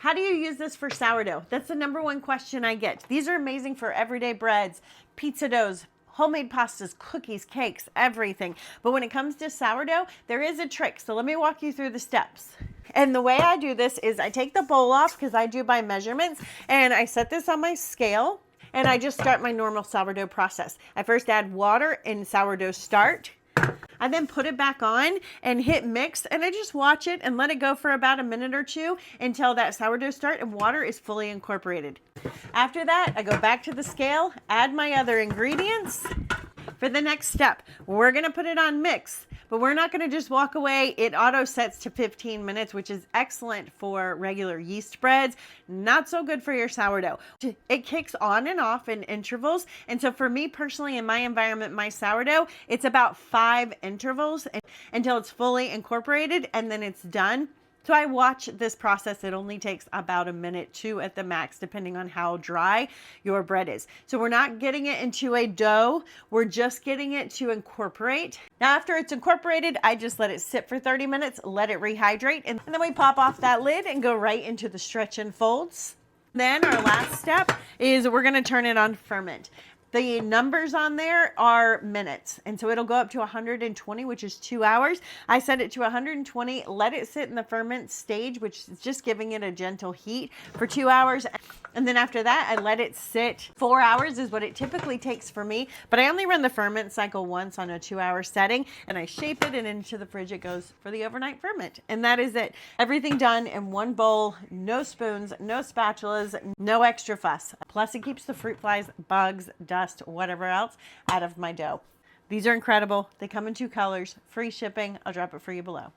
How do you use this for sourdough? That's the number one question I get. These are amazing for everyday breads, pizza doughs, homemade pastas, cookies, cakes, everything. But when it comes to sourdough, there is a trick. So let me walk you through the steps. And the way I do this is I take the bowl off because I do by measurements, and I set this on my scale, and I just start my normal sourdough process. I first add water and sourdough start. I then put it back on and hit mix, and I just watch it and let it go for about a minute or two until that sourdough start and water is fully incorporated. After that, I go back to the scale, add my other ingredients. For the next step, we're going to put it on mix, but we're not going to just walk away. It auto sets to 15 minutes, which is excellent for regular yeast breads, not so good for your sourdough. It kicks on and off in intervals. And so for me personally, in my environment, my sourdough, it's about 5 intervals until it's fully incorporated, and then it's done. So I watch this process. It only takes about a minute, 2 at the max, depending on how dry your bread is. So we're not getting it into a dough. We're just getting it to incorporate. Now, after it's incorporated, I just let it sit for 30 minutes, let it rehydrate, and then we pop off that lid and go right into the stretch and folds. Then our last step is we're going to turn it on ferment. The numbers on there are minutes, and so it'll go up to 120, which is 2 hours. I set it to 120, let it sit in the ferment stage, which is just giving it a gentle heat for 2 hours. And then after that, I let it sit. 4 hours is what it typically takes for me, but I only run the ferment cycle once on a 2-hour setting, and I shape it, and into the fridge it goes for the overnight ferment. And that is it. Everything done in one bowl, no spoons, no spatulas, no extra fuss. Plus it keeps the fruit flies, bugs, dust, whatever else out of my dough. These are incredible. They come in 2 colors, free shipping. I'll drop it for you below.